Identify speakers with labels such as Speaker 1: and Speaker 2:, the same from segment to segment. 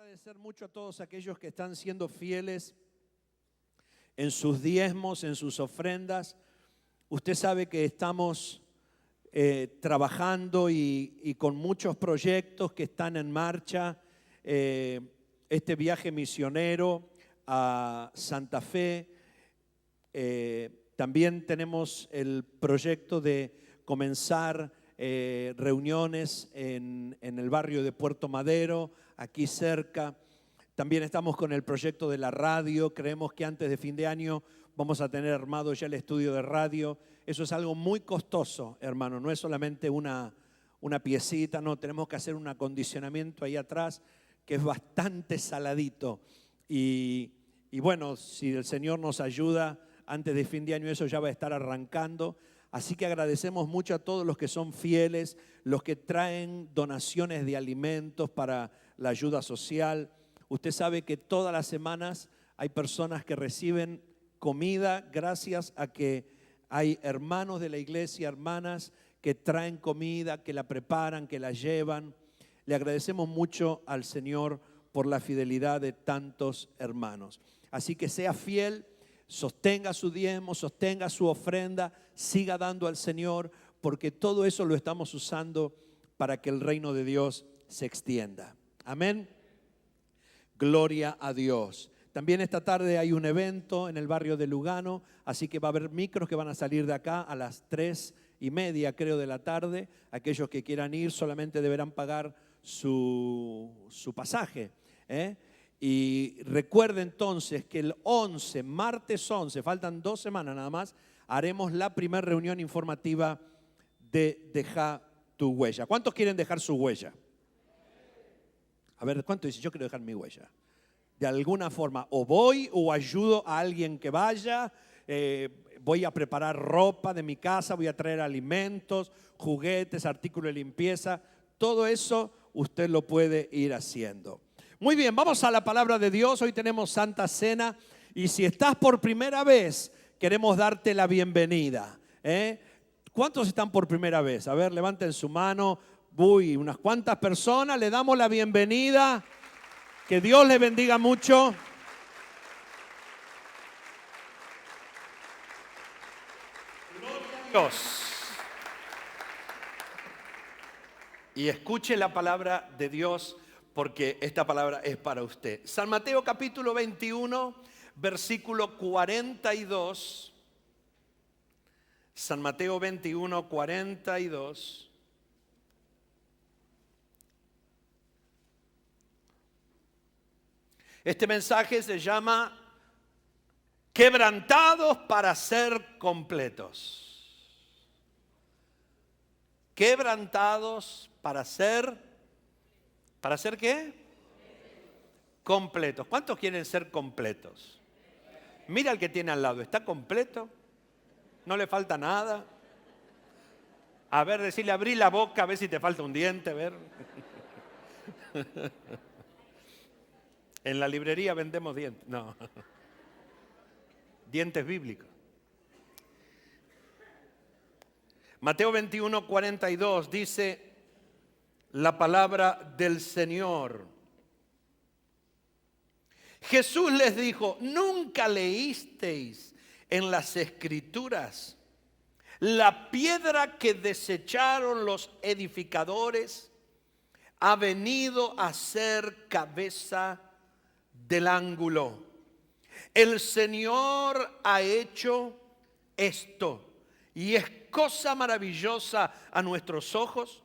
Speaker 1: agradecer mucho a todos aquellos que están siendo fieles en sus diezmos, en sus ofrendas. Usted sabe que estamos trabajando y con muchos proyectos que están en marcha. Este viaje misionero a Santa Fe. También tenemos el proyecto de comenzar reuniones en el barrio de Puerto Madero, aquí cerca. También estamos con el proyecto de la radio. Creemos que antes de fin de año vamos a tener armado ya el estudio de radio. Eso es algo muy costoso, hermano. No es solamente una piecita, no. Tenemos que hacer un acondicionamiento ahí atrás que es bastante saladito. Y bueno, si el Señor nos ayuda, antes de fin de año eso ya va a estar arrancando. Así que agradecemos mucho a todos los que son fieles, los que traen donaciones de alimentos para la ayuda social. Usted sabe que todas las semanas hay personas que reciben comida gracias a que hay hermanos de la iglesia, hermanas que traen comida, que la preparan, que la llevan. Le agradecemos mucho al Señor por la fidelidad de tantos hermanos. Así que sea fiel. Sostenga su diezmo, sostenga su ofrenda, siga dando al Señor, porque todo eso lo estamos usando para que el reino de Dios se extienda. Amén. Gloria a Dios. También esta tarde hay un evento en el barrio de Lugano, así que va a haber micros que van a salir de acá a las 3:30, creo, de la tarde. Aquellos que quieran ir solamente deberán pagar su pasaje, Y recuerde entonces que el 11, martes 11, faltan 2 semanas nada más, haremos la primera reunión informativa de Deja tu huella. ¿Cuántos quieren dejar su huella? A ver, ¿cuántos dicen? Yo quiero dejar mi huella. De alguna forma, o voy o ayudo a alguien que vaya, voy a preparar ropa de mi casa, voy a traer alimentos, juguetes, artículos de limpieza. Todo eso usted lo puede ir haciendo. Muy bien, vamos a la palabra de Dios. Hoy tenemos Santa Cena y si estás por primera vez, queremos darte la bienvenida. ¿Cuántos están por primera vez? A ver, levanten su mano. Uy, unas cuantas personas. Le damos la bienvenida. Que Dios les bendiga mucho. Gloria a Dios. Y escuche la palabra de Dios, porque esta palabra es para usted. San Mateo capítulo 21, versículo 42. San Mateo 21, 42. Este mensaje se llama Quebrantados para ser completos. Quebrantados para ser... ¿Para ser qué? Completos. ¿Cuántos quieren ser completos? Mira al que tiene al lado. ¿Está completo? ¿No le falta nada? A ver, decirle, abrí la boca, a ver si te falta un diente, a ver. En la librería vendemos dientes. No. Dientes bíblicos. Mateo 21, 42 dice la palabra del Señor. Jesús les dijo, ¿nunca leísteis en las Escrituras la piedra que desecharon los edificadores ha venido a ser cabeza del ángulo? El Señor ha hecho esto y es cosa maravillosa a nuestros ojos.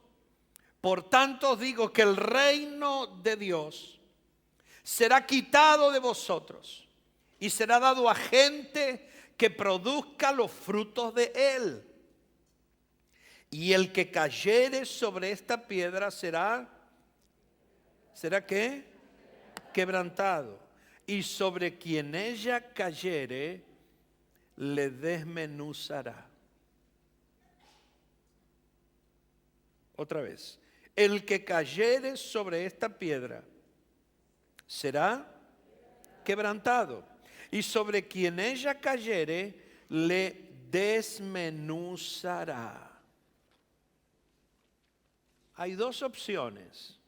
Speaker 1: Por tanto os digo que el reino de Dios será quitado de vosotros y será dado a gente que produzca los frutos de él. Y el que cayere sobre esta piedra ¿será qué? Quebrantado. Y sobre quien ella cayere le desmenuzará. Otra vez. El que cayere sobre esta piedra será quebrantado, y sobre quien ella cayere le desmenuzará. Hay 2 opciones.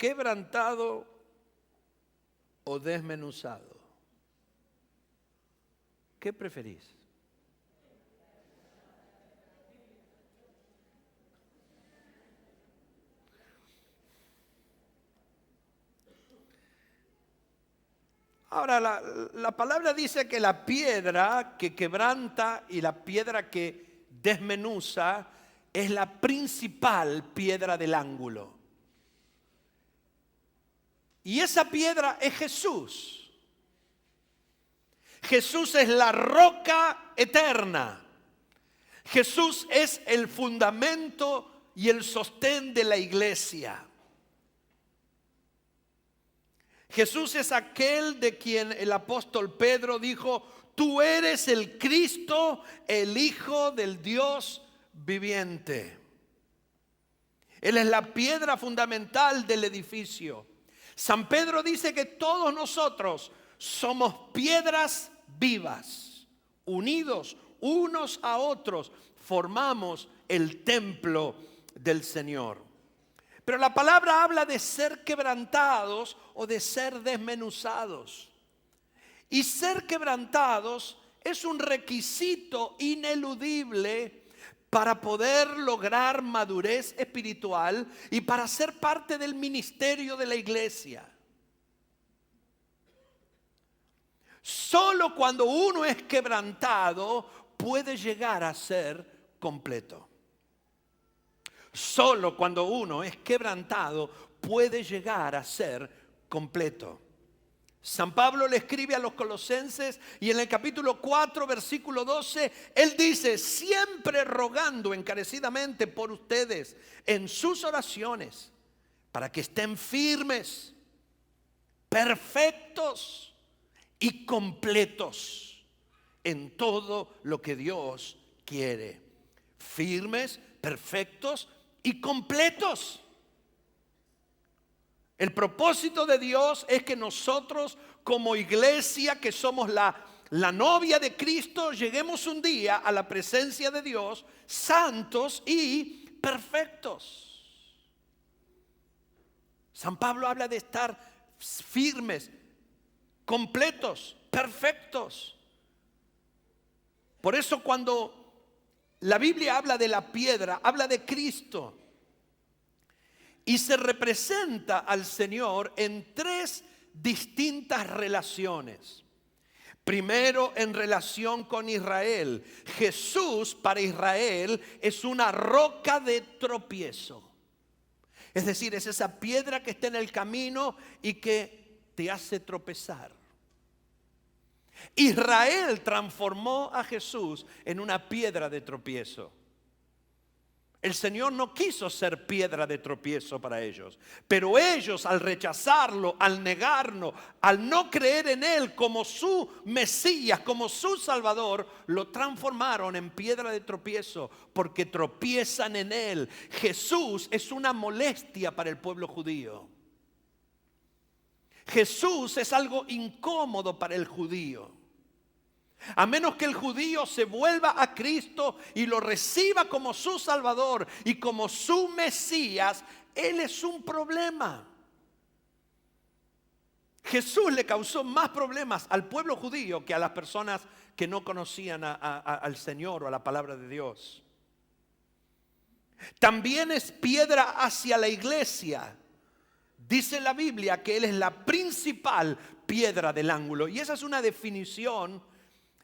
Speaker 1: quebrantado o desmenuzado? ¿Qué preferís? Ahora, la palabra dice que la piedra que quebranta y la piedra que desmenuza es la principal piedra del ángulo. Y esa piedra es Jesús. Jesús es la roca eterna. Jesús es el fundamento y el sostén de la iglesia. Jesús es aquel de quien el apóstol Pedro dijo: tú eres el Cristo, el Hijo del Dios viviente. Él es la piedra fundamental del edificio. San Pedro dice que todos nosotros somos piedras vivas, unidos unos a otros, formamos el templo del Señor. Pero la palabra habla de ser quebrantados o de ser desmenuzados. Y ser quebrantados es un requisito ineludible para poder lograr madurez espiritual y para ser parte del ministerio de la iglesia. Solo cuando uno es quebrantado puede llegar a ser completo. Solo cuando uno es quebrantado puede llegar a ser completo. San Pablo le escribe a los Colosenses y en el capítulo 4, versículo 12, él dice: siempre rogando encarecidamente por ustedes en sus oraciones, para que estén firmes, perfectos y completos en todo lo que Dios quiere. Firmes, perfectos y completos. El propósito de Dios es que nosotros como iglesia, que somos la novia de Cristo, lleguemos un día a la presencia de Dios santos y perfectos. San Pablo habla de estar firmes, completos, perfectos. Por eso cuando la Biblia habla de la piedra, habla de Cristo. Y se representa al Señor en tres distintas relaciones. Primero, en relación con Israel. Jesús para Israel es una roca de tropiezo. Es decir, es esa piedra que está en el camino y que te hace tropezar. Israel transformó a Jesús en una piedra de tropiezo. El Señor no quiso ser piedra de tropiezo para ellos, pero ellos, al rechazarlo, al negarlo, al no creer en Él como su Mesías, como su Salvador, lo transformaron en piedra de tropiezo porque tropiezan en Él. Jesús es una molestia para el pueblo judío. Jesús es algo incómodo para el judío. A menos que el judío se vuelva a Cristo y lo reciba como su Salvador y como su Mesías, Él es un problema. Jesús le causó más problemas al pueblo judío que a las personas que no conocían al Señor o a la palabra de Dios. También es piedra hacia la iglesia. Dice la Biblia que Él es la principal piedra del ángulo. Y esa es una definición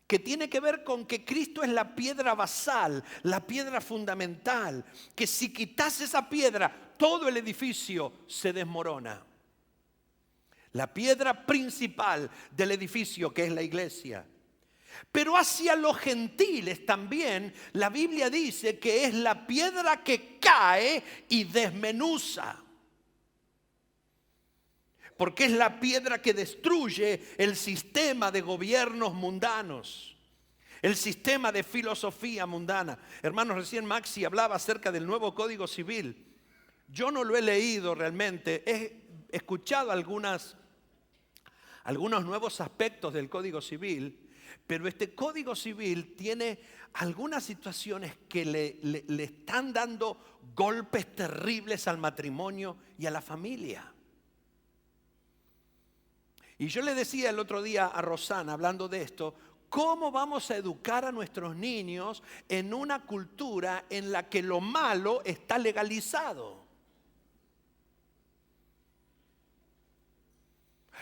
Speaker 1: que tiene que ver con que Cristo es la piedra basal, la piedra fundamental, que si quitas esa piedra, todo el edificio se desmorona. La piedra principal del edificio, que es la iglesia. Pero hacia los gentiles también la Biblia dice que es la piedra que cae y desmenuza. Porque es la piedra que destruye el sistema de gobiernos mundanos, el sistema de filosofía mundana. Hermanos, recién Maxi hablaba acerca del nuevo Código Civil. Yo no lo he leído realmente, he escuchado algunos nuevos aspectos del Código Civil, pero este Código Civil tiene algunas situaciones que le están dando golpes terribles al matrimonio y a la familia. Y yo le decía el otro día a Rosana, hablando de esto, ¿cómo vamos a educar a nuestros niños en una cultura en la que lo malo está legalizado?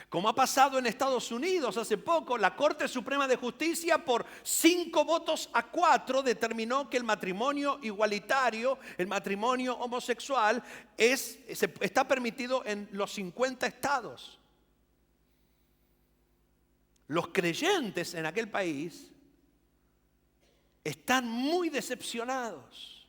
Speaker 1: Como ha pasado en Estados Unidos hace poco, la Corte Suprema de Justicia por 5 votos a 4 determinó que el matrimonio igualitario, el matrimonio homosexual, está permitido en los 50 estados. Los creyentes en aquel país están muy decepcionados,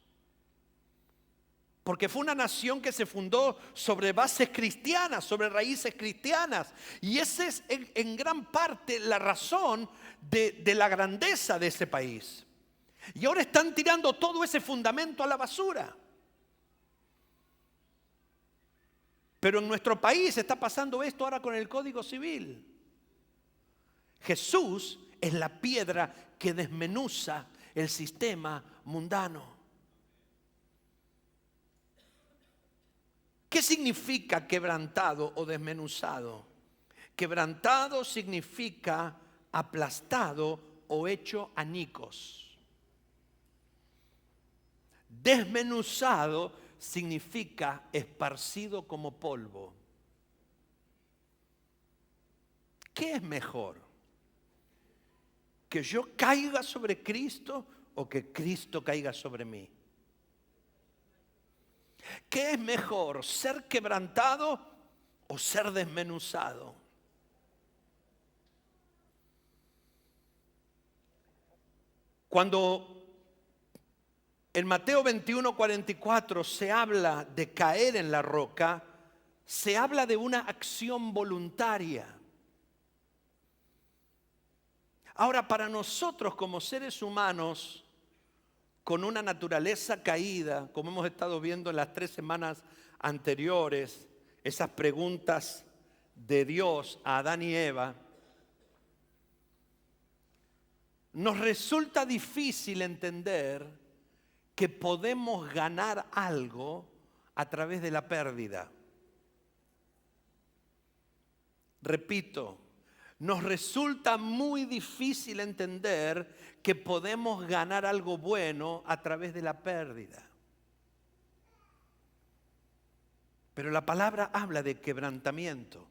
Speaker 1: porque fue una nación que se fundó sobre bases cristianas, sobre raíces cristianas. Y esa es en gran parte la razón de la grandeza de ese país. Y ahora están tirando todo ese fundamento a la basura. Pero en nuestro país está pasando esto ahora con el Código Civil. Jesús es la piedra que desmenuza el sistema mundano. ¿Qué significa quebrantado o desmenuzado? Quebrantado significa aplastado o hecho añicos. Desmenuzado significa esparcido como polvo. ¿Qué es mejor? ¿Que yo caiga sobre Cristo o que Cristo caiga sobre mí? ¿Qué es mejor, ser quebrantado o ser desmenuzado? Cuando en Mateo 21:44 se habla de caer en la roca, se habla de una acción voluntaria. Ahora, para nosotros como seres humanos, con una naturaleza caída, como hemos estado viendo en las 3 semanas anteriores, esas preguntas de Dios a Adán y Eva, nos resulta difícil entender que podemos ganar algo a través de la pérdida. Repito, nos resulta muy difícil entender que podemos ganar algo bueno a través de la pérdida. Pero la palabra habla de quebrantamiento.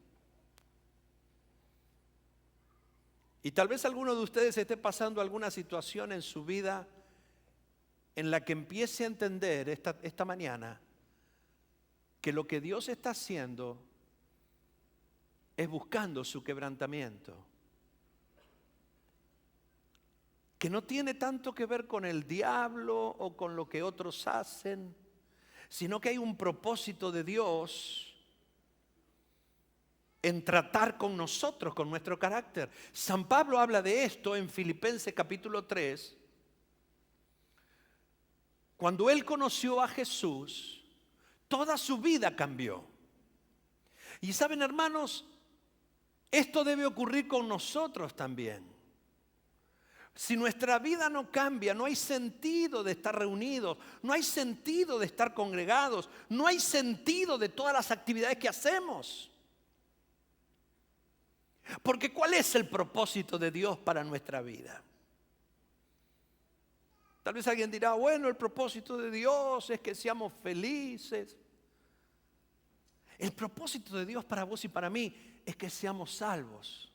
Speaker 1: Y tal vez alguno de ustedes esté pasando alguna situación en su vida en la que empiece a entender esta mañana que lo que Dios está haciendo es buscando su quebrantamiento. Que no tiene tanto que ver con el diablo o con lo que otros hacen, sino que hay un propósito de Dios en tratar con nosotros, con nuestro carácter. San Pablo habla de esto en Filipenses capítulo 3. Cuando él conoció a Jesús, toda su vida cambió. Y saben, hermanos, esto debe ocurrir con nosotros también. Si nuestra vida no cambia, no hay sentido de estar reunidos, no hay sentido de estar congregados, no hay sentido de todas las actividades que hacemos. Porque ¿cuál es el propósito de Dios para nuestra vida? Tal vez alguien dirá, bueno, el propósito de Dios es que seamos felices. El propósito de Dios para vos y para mí es que seamos salvos.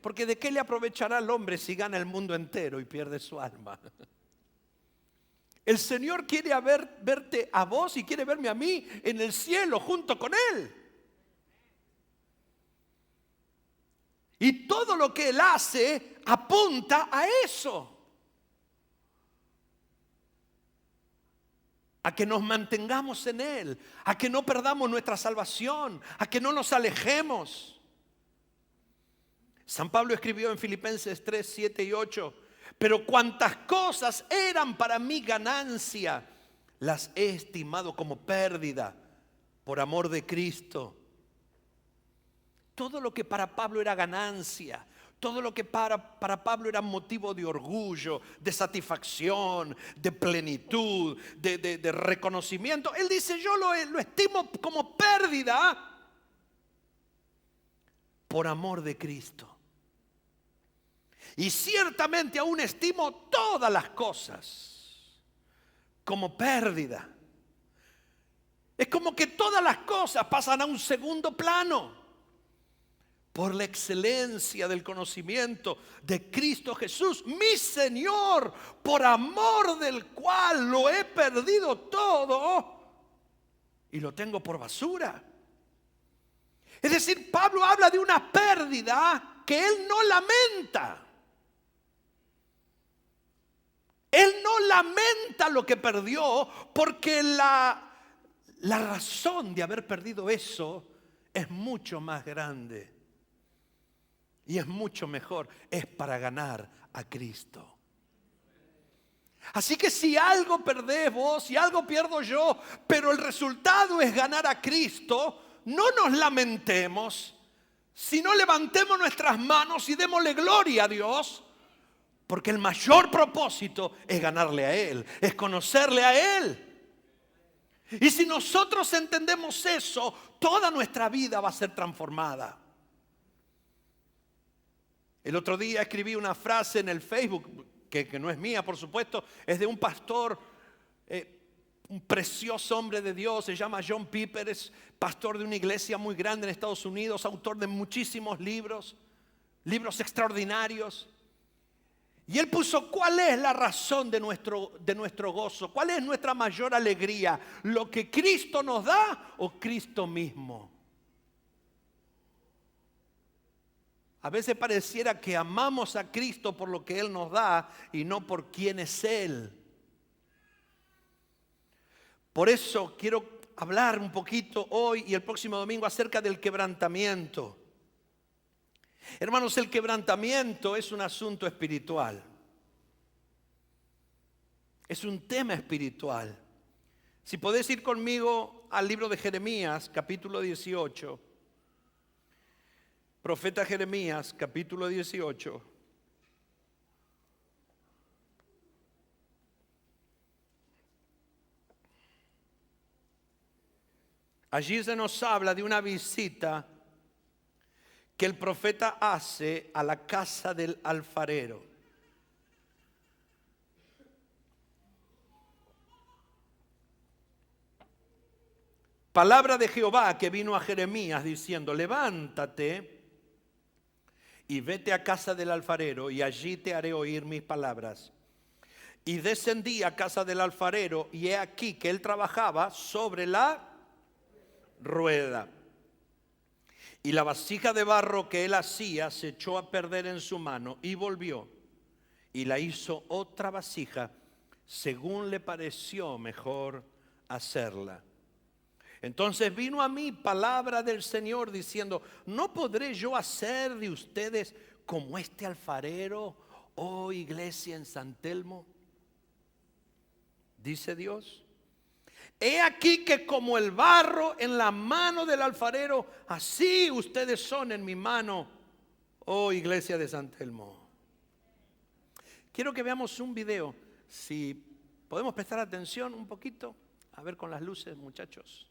Speaker 1: Porque ¿de qué le aprovechará al hombre si gana el mundo entero y pierde su alma? El Señor quiere verte a vos y quiere verme a mí en el cielo junto con Él. Y todo lo que Él hace apunta a eso. A que nos mantengamos en Él, a que no perdamos nuestra salvación, a que no nos alejemos. San Pablo escribió en Filipenses 3, 7 y 8, pero cuantas cosas eran para mi ganancia, las he estimado como pérdida por amor de Cristo. Todo lo que para Pablo era ganancia, todo lo que para Pablo era motivo de orgullo, de satisfacción, de plenitud, de reconocimiento. Él dice, yo lo estimo como pérdida por amor de Cristo. Y ciertamente aún estimo todas las cosas como pérdida. Es como que todas las cosas pasan a un segundo plano por la excelencia del conocimiento de Cristo Jesús, mi Señor, por amor del cual lo he perdido todo y lo tengo por basura. Es decir, Pablo habla de una pérdida que él no lamenta. Él no lamenta lo que perdió porque la razón de haber perdido eso es mucho más grande y es mucho mejor. Es para ganar a Cristo. Así que si algo perdés vos, si algo pierdo yo, pero el resultado es ganar a Cristo, no nos lamentemos, sino levantemos nuestras manos y démosle gloria a Dios. Porque el mayor propósito es ganarle a Él, es conocerle a Él. Y si nosotros entendemos eso, toda nuestra vida va a ser transformada. El otro día escribí una frase en el Facebook, que no es mía, por supuesto, es de un pastor, un precioso hombre de Dios, se llama John Piper, es pastor de una iglesia muy grande en Estados Unidos, autor de muchísimos libros extraordinarios. Y él puso, ¿cuál es la razón de nuestro gozo? ¿Cuál es nuestra mayor alegría? ¿Lo que Cristo nos da o Cristo mismo? A veces pareciera que amamos a Cristo por lo que Él nos da y no por quién es Él. Por eso quiero hablar un poquito hoy y el próximo domingo acerca del quebrantamiento. Hermanos, el quebrantamiento es un asunto espiritual. Es un tema espiritual. Si podés ir conmigo al libro de Jeremías, capítulo 18. Profeta Jeremías, capítulo 18. Allí se nos habla de una visita que el profeta hace a la casa del alfarero. Palabra de Jehová que vino a Jeremías diciendo, levántate y vete a casa del alfarero y allí te haré oír mis palabras. Y descendí a casa del alfarero y he aquí que él trabajaba sobre la rueda. Y la vasija de barro que él hacía se echó a perder en su mano y volvió y la hizo otra vasija según le pareció mejor hacerla. Entonces vino a mí palabra del Señor diciendo, ¿no podré yo hacer de ustedes como este alfarero, oh iglesia en San Telmo? Dice Dios. He aquí que como el barro en la mano del alfarero, así ustedes son en mi mano, oh iglesia de San Telmo. Quiero que veamos un video. Si podemos prestar atención un poquito, a ver con las luces, muchachos.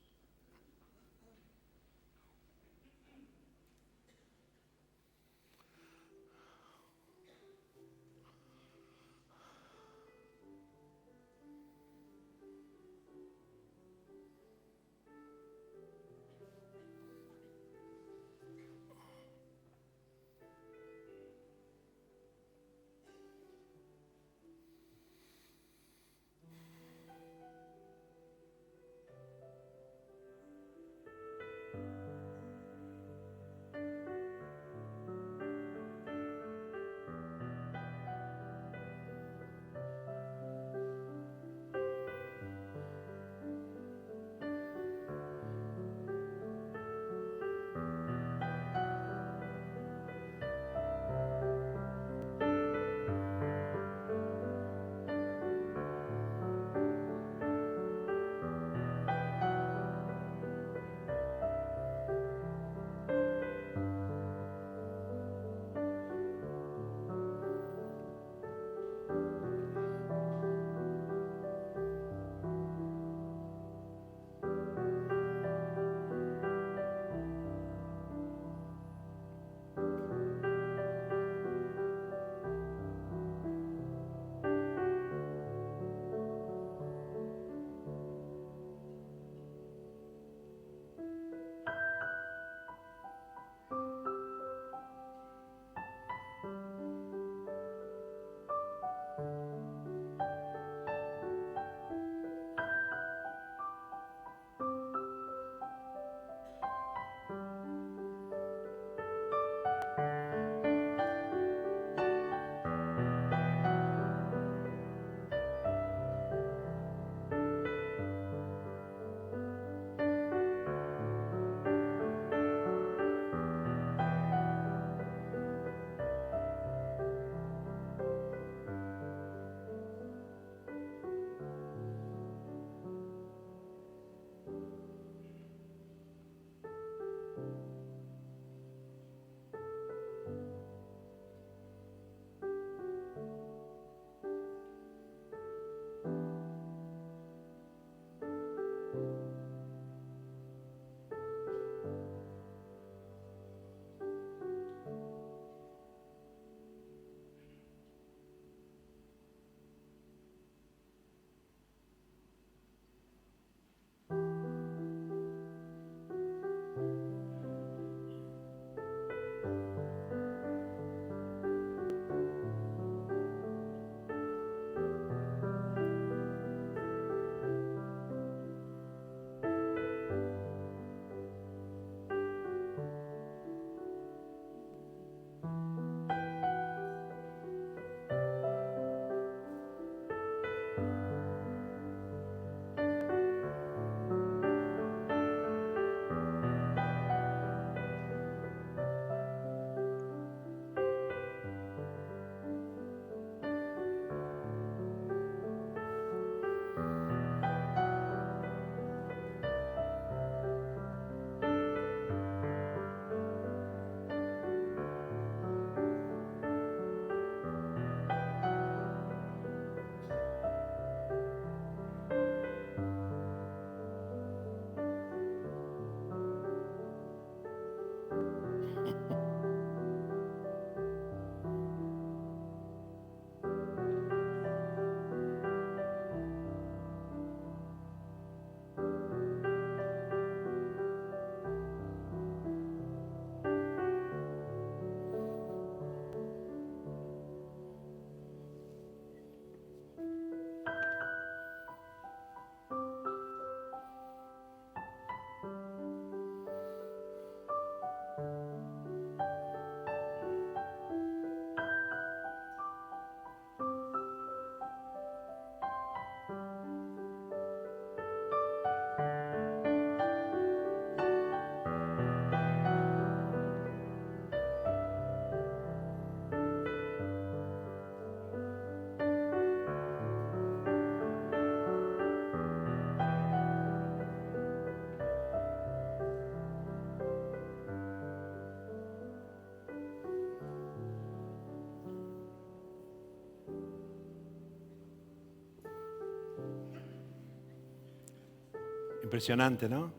Speaker 2: Impresionante, ¿no?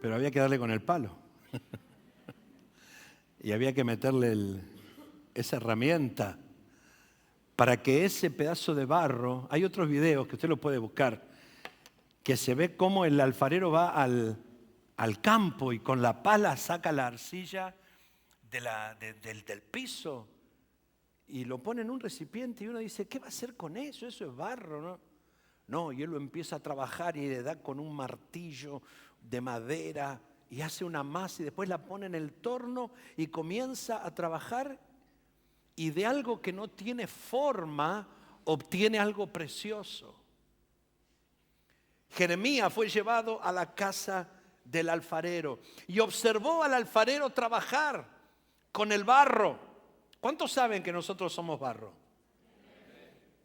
Speaker 2: Pero había que darle con el palo. Y había que meterle esa herramienta para que ese pedazo de barro, hay otros videos que usted lo puede buscar, que se ve cómo el alfarero va al campo y con la pala saca la arcilla del piso y lo pone en un recipiente y uno dice, ¿qué va a hacer con eso? Eso es barro, ¿no? No, y él lo empieza a trabajar y le da con un martillo de madera y hace una masa y después la pone en el torno y comienza a trabajar y de algo que no tiene forma obtiene algo precioso. Jeremías fue llevado a la casa del alfarero y observó al alfarero trabajar con el barro. ¿Cuántos saben que nosotros somos barro?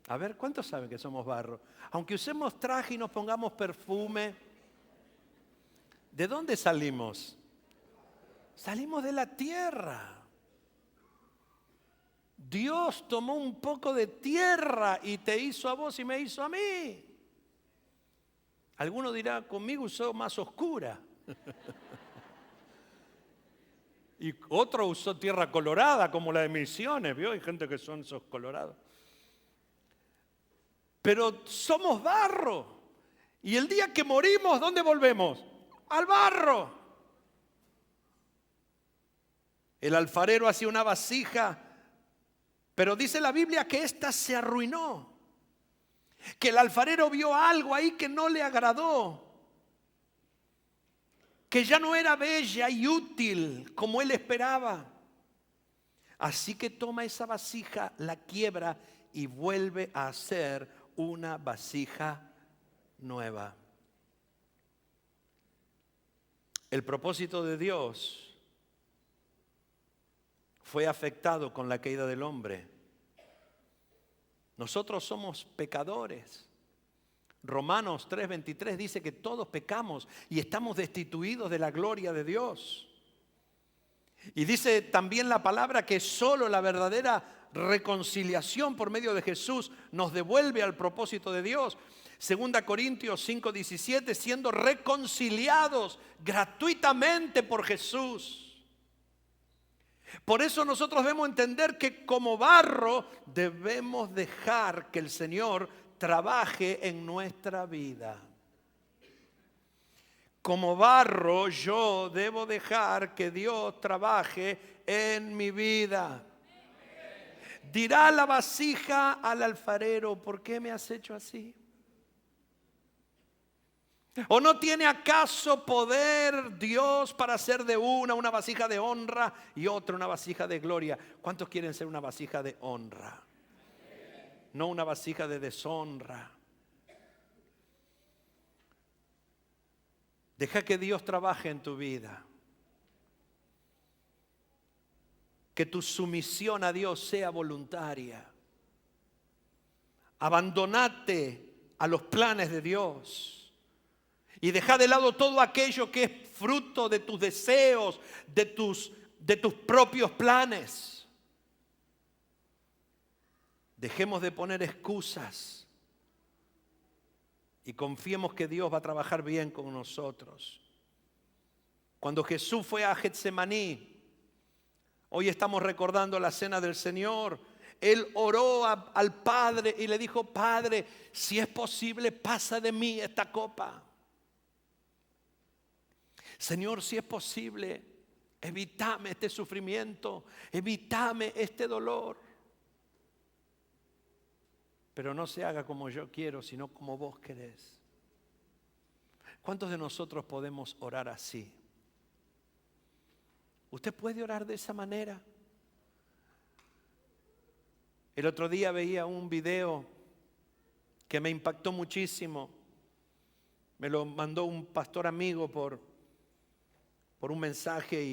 Speaker 2: A ver, ¿cuántos saben que somos barro? Aunque usemos traje y nos pongamos perfume, ¿de dónde salimos? Salimos de la tierra. Dios tomó un poco de tierra y te hizo a vos y me hizo a mí. Alguno dirá, conmigo usó más oscura. Y otro usó tierra colorada, como la de Misiones, ¿vio? Hay gente que son esos colorados. Pero somos barro. Y el día que morimos, ¿dónde volvemos? Al barro. El alfarero hacía una vasija, pero dice la Biblia que ésta se arruinó. Que el alfarero vio algo ahí que no le agradó. Que ya no era bella y útil como él esperaba. Así que toma esa vasija, la quiebra y vuelve a hacer una vasija nueva. El propósito de Dios fue afectado con la caída del hombre. Nosotros somos pecadores. Romanos 3:23 dice que todos pecamos y estamos destituidos de la gloria de Dios. Y dice también la palabra que solo la verdadera reconciliación por medio de Jesús nos devuelve al propósito de Dios. 2 Corintios 5:17, siendo reconciliados gratuitamente por Jesús. Por eso nosotros debemos entender que como barro debemos dejar que el Señor trabaje en nuestra vida. Como barro yo debo dejar que Dios trabaje en mi vida. Dirá la vasija al alfarero, ¿por qué me has hecho así? ¿O no tiene acaso poder Dios para hacer de una vasija de honra y otra una vasija de gloria? ¿Cuántos quieren ser una vasija de honra? No una vasija de deshonra. Deja que Dios trabaje en tu vida. Que tu sumisión a Dios sea voluntaria. Abandonate a los planes de Dios. Y deja de lado todo aquello que es fruto de tus deseos, de tus propios planes. Dejemos de poner excusas y confiemos que Dios va a trabajar bien con nosotros. Cuando Jesús fue a Getsemaní, hoy estamos recordando la cena del Señor. Él oró al Padre y le dijo, Padre, si es posible, pasa de mí esta copa. Señor, si es posible, evítame este sufrimiento, evítame este dolor. Pero no se haga como yo quiero, sino como vos querés. ¿Cuántos de nosotros podemos orar así? ¿Usted puede orar de esa manera? El otro día veía un video que me impactó muchísimo. Me lo mandó un pastor amigo por un mensaje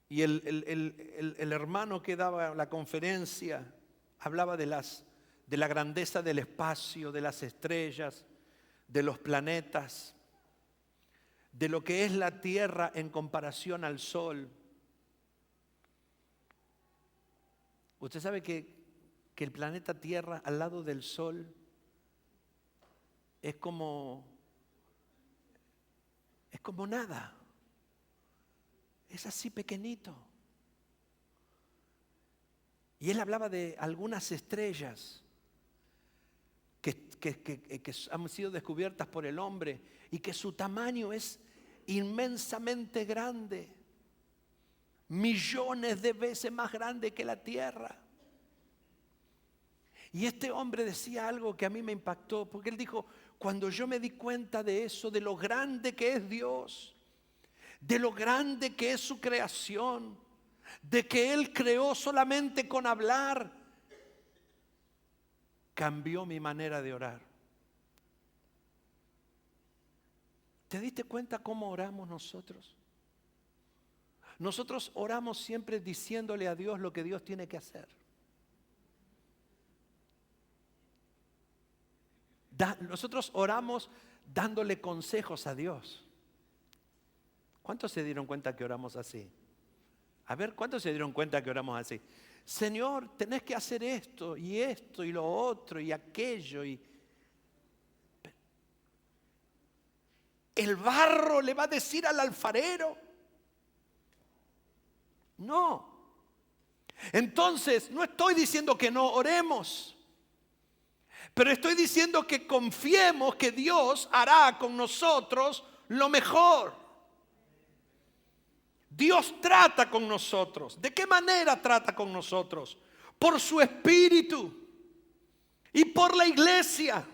Speaker 2: y el hermano que daba la conferencia hablaba de la grandeza del espacio, de las estrellas, de los planetas, de lo que es la Tierra en comparación al Sol. Usted sabe que el planeta Tierra al lado del Sol es como nada. Es así pequeñito. Y él hablaba de algunas estrellas que han sido descubiertas por el hombre y que su tamaño es inmensamente grande, millones de veces más grande que la tierra. Y este hombre decía algo que a mí me impactó, porque él dijo: cuando yo me di cuenta de eso, de lo grande que es Dios, de lo grande que es su creación, de que Él creó solamente con hablar, cambió mi manera de orar. ¿Te diste cuenta cómo oramos nosotros? Nosotros oramos siempre diciéndole a Dios lo que Dios tiene que hacer. Nosotros oramos dándole consejos a Dios. ¿Cuántos se dieron cuenta que oramos así? A ver, ¿cuántos se dieron cuenta que oramos así? Señor, tenés que hacer esto y lo otro y aquello. ¿El barro le va a decir al alfarero? No. Entonces, no estoy diciendo que no oremos, pero estoy diciendo que confiemos que Dios hará con nosotros lo mejor. Dios trata con nosotros. ¿De qué manera trata con nosotros? Por su Espíritu y por la iglesia.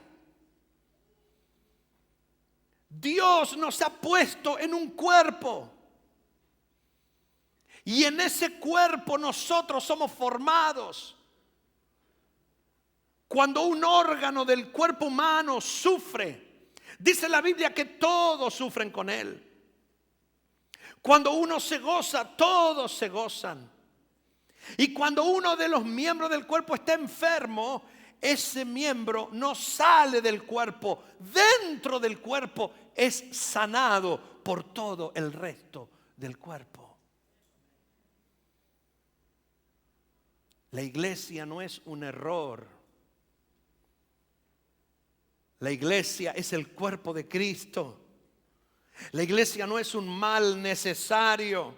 Speaker 2: Dios nos ha puesto en un cuerpo. Y en ese cuerpo nosotros somos formados. Cuando un órgano del cuerpo humano sufre, dice la Biblia que todos sufren con él. Cuando uno se goza, todos se gozan. Y cuando uno de los miembros del cuerpo está enfermo, ese miembro no sale del cuerpo. Dentro del cuerpo es sanado por todo el resto del cuerpo. La iglesia no es un error. La iglesia es el cuerpo de Cristo. La iglesia no es un mal necesario.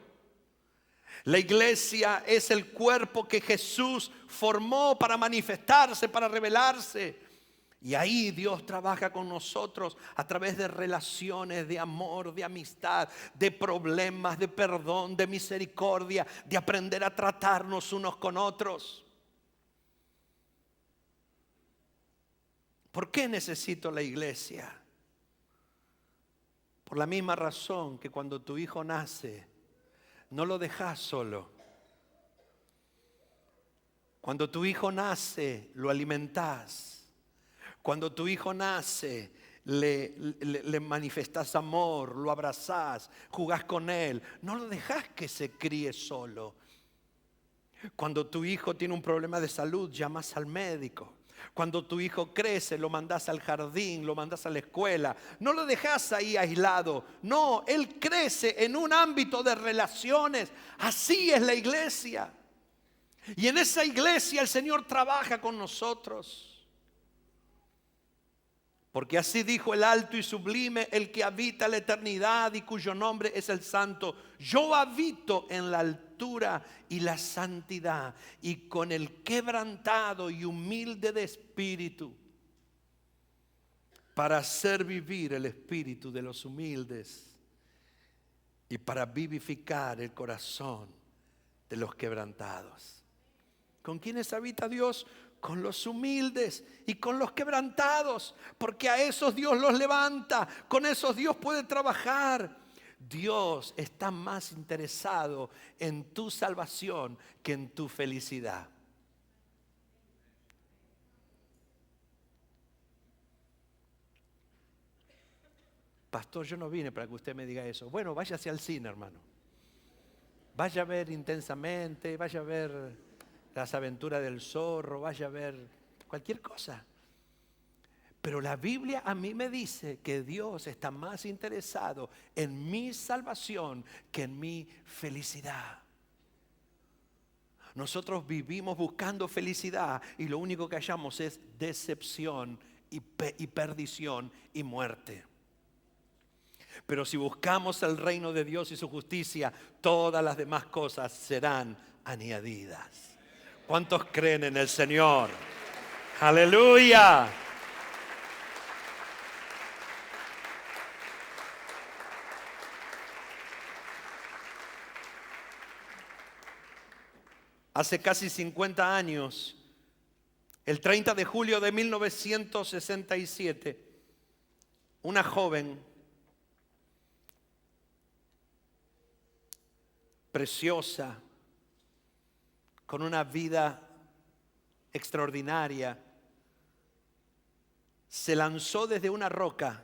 Speaker 2: La iglesia es el cuerpo que Jesús formó para manifestarse, para revelarse. Y ahí Dios trabaja con nosotros a través de relaciones, de amor, de amistad, de problemas, de perdón, de misericordia, de aprender a tratarnos unos con otros. ¿Por qué necesito la iglesia? Por la misma razón que cuando tu hijo nace, no lo dejas solo. Cuando tu hijo nace, lo alimentás. Cuando tu hijo nace, le manifestás amor, lo abrazás, jugás con él. No lo dejas que se críe solo. Cuando tu hijo tiene un problema de salud, llamas al médico. Cuando tu hijo crece, lo mandás al jardín, lo mandás a la escuela. No lo dejás ahí aislado. No, él crece en un ámbito de relaciones. Así es la iglesia. Y en esa iglesia el Señor trabaja con nosotros. Porque así dijo el alto y sublime, el que habita la eternidad y cuyo nombre es el Santo. Yo habito en la altura y la santidad, y con el quebrantado y humilde de espíritu, para hacer vivir el espíritu de los humildes y para vivificar el corazón de los quebrantados. ¿Con quiénes habita Dios? Con los humildes y con los quebrantados, porque a esos Dios los levanta, con esos Dios puede trabajar. Dios está más interesado en tu salvación que en tu felicidad. Pastor, yo no vine para que usted me diga eso. Bueno, váyase al cine, hermano. Vaya a ver Intensamente, vaya a ver Las aventuras del zorro, vaya a ver cualquier cosa. Pero la Biblia a mí me dice que Dios está más interesado en mi salvación que en mi felicidad. Nosotros vivimos buscando felicidad y lo único que hallamos es decepción y perdición y muerte. Pero si buscamos el reino de Dios y su justicia, todas las demás cosas serán añadidas. ¿Cuántos creen en el Señor? ¡Aleluya! Hace casi 50 años, el 30 de julio de 1967, una joven preciosa, con una vida extraordinaria, se lanzó desde una roca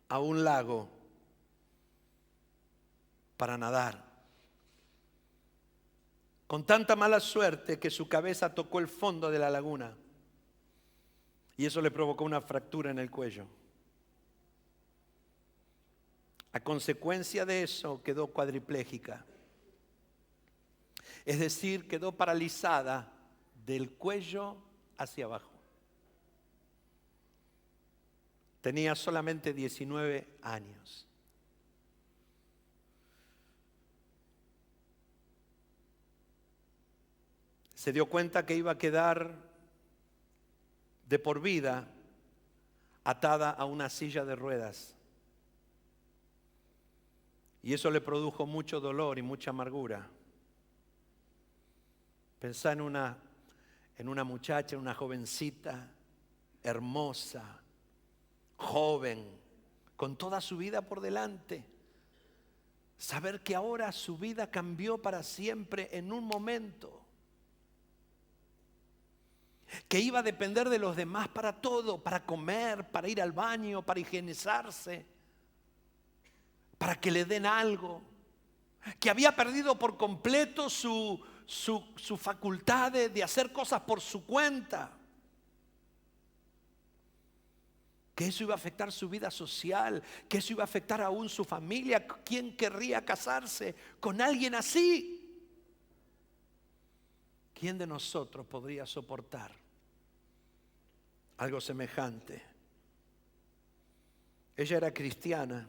Speaker 2: a un lago para nadar. Con tanta mala suerte que su cabeza tocó el fondo de la laguna y eso le provocó una fractura en el cuello. A consecuencia de eso quedó cuadriplégica. Es decir, quedó paralizada del cuello hacia abajo. Tenía solamente 19 años. Se dio cuenta que iba a quedar de por vida atada a una silla de ruedas. Y eso le produjo mucho dolor y mucha amargura. Pensá en una muchacha, una jovencita, hermosa, joven, con toda su vida por delante. Saber que ahora su vida cambió para siempre en un momento. Que iba a depender de los demás para todo, para comer, para ir al baño, para higienizarse, para que le den algo. Que había perdido por completo su facultad de hacer cosas por su cuenta. Que eso iba a afectar su vida social, que eso iba a afectar aún su familia. ¿Quién querría casarse con alguien así? ¿Quién de nosotros podría soportar algo semejante? Ella era cristiana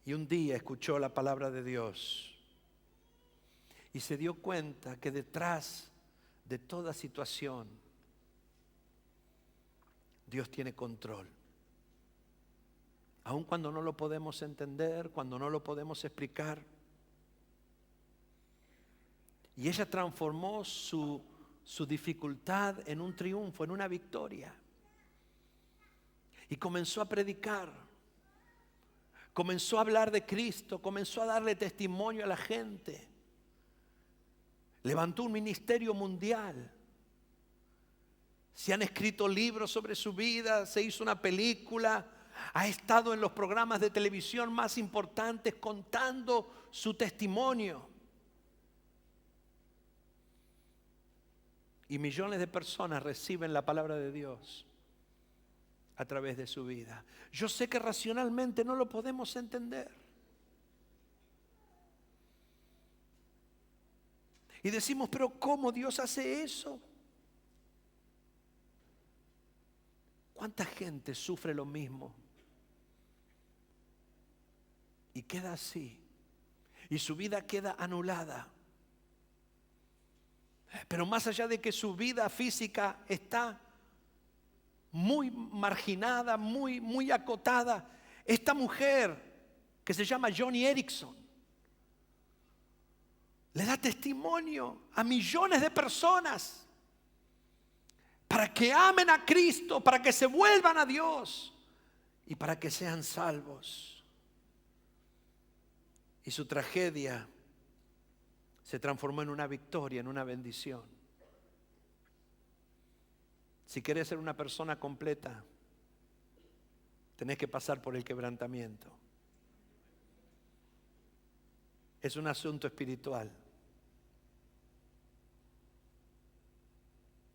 Speaker 2: y un día escuchó la palabra de Dios y se dio cuenta que detrás de toda situación Dios tiene control. Aun cuando no lo podemos entender, cuando no lo podemos explicar. Y ella transformó su dificultad en un triunfo, en una victoria. Y comenzó a predicar. Comenzó a hablar de Cristo. Comenzó a darle testimonio a la gente. Levantó un ministerio mundial. Se han escrito libros sobre su vida. Se hizo una película. Ha estado en los programas de televisión más importantes contando su testimonio. Y millones de personas reciben la palabra de Dios a través de su vida. Yo sé que racionalmente no lo podemos entender. Y decimos, pero ¿cómo Dios hace eso? ¿Cuánta gente sufre lo mismo? Y queda así. Y su vida queda anulada. Pero más allá de que su vida física está muy marginada, muy acotada, esta mujer que se llama Joni Eareckson le da testimonio a millones de personas para que amen a Cristo, para que se vuelvan a Dios y para que sean salvos. Y su tragedia se transformó en una victoria, en una bendición. Si querés ser una persona completa, tenés que pasar por el quebrantamiento. Es un asunto espiritual.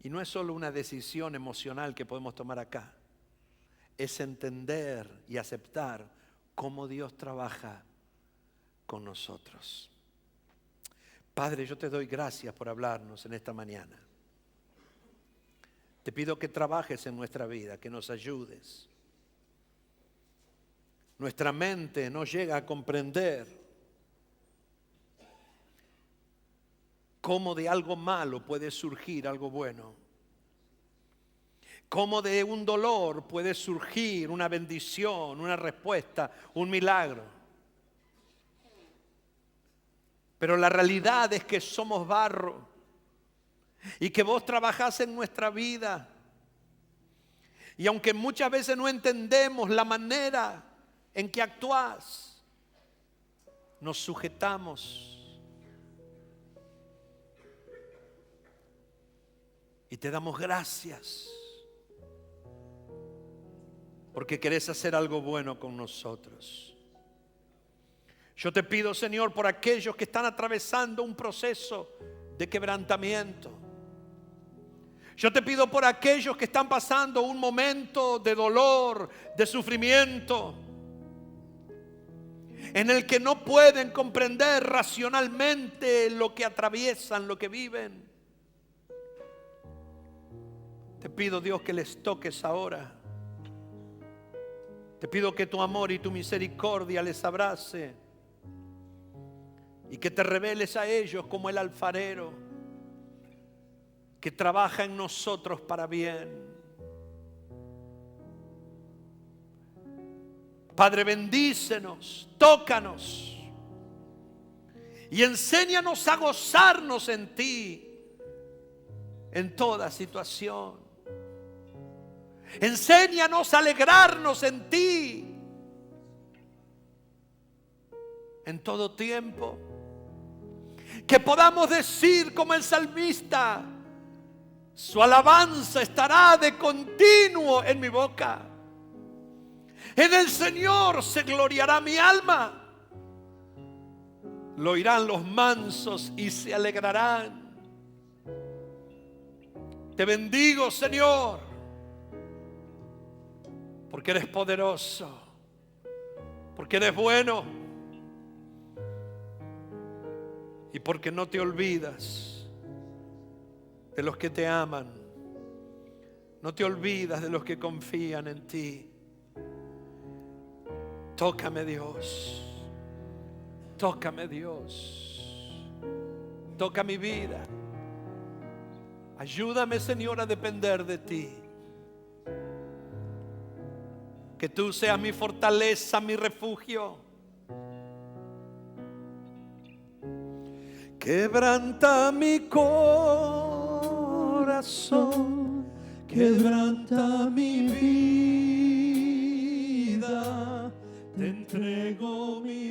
Speaker 2: Y no es solo una decisión emocional que podemos tomar acá. Es entender y aceptar cómo Dios trabaja con nosotros. Padre, yo te doy gracias por hablarnos en esta mañana. Te pido que trabajes en nuestra vida, que nos ayudes. Nuestra mente no llega a comprender cómo de algo malo puede surgir algo bueno. Cómo de un dolor puede surgir una bendición, una respuesta, un milagro. Pero la realidad es que somos barro y que vos trabajás en nuestra vida. Y aunque muchas veces no entendemos la manera en que actuás, nos sujetamos y te damos gracias porque querés hacer algo bueno con nosotros. Yo te pido, Señor, por aquellos que están atravesando un proceso de quebrantamiento. Yo te pido por aquellos que están pasando un momento de dolor, de sufrimiento, en el que no pueden comprender racionalmente lo que atraviesan, lo que viven. Te pido, Dios, que les toques ahora. Te pido que tu amor y tu misericordia les abrace y que te reveles a ellos como el alfarero que trabaja en nosotros para bien. Padre, bendícenos, tócanos y enséñanos a gozarnos en ti en toda situación. Enséñanos a alegrarnos en ti en todo tiempo. Que podamos decir como el salmista: su alabanza estará de continuo en mi boca. En el Señor se gloriará mi alma. Lo oirán los mansos y se alegrarán. Te bendigo, Señor, porque eres poderoso, porque eres bueno y porque no te olvidas de los que te aman. No te olvidas de los que confían en ti. Tócame, Dios. Tócame, Dios. Toca mi vida. Ayúdame, Señor, a depender de ti. Que tú seas mi fortaleza, mi refugio. Quebranta mi corazón,
Speaker 1: Quebranta mi vida, te entrego mi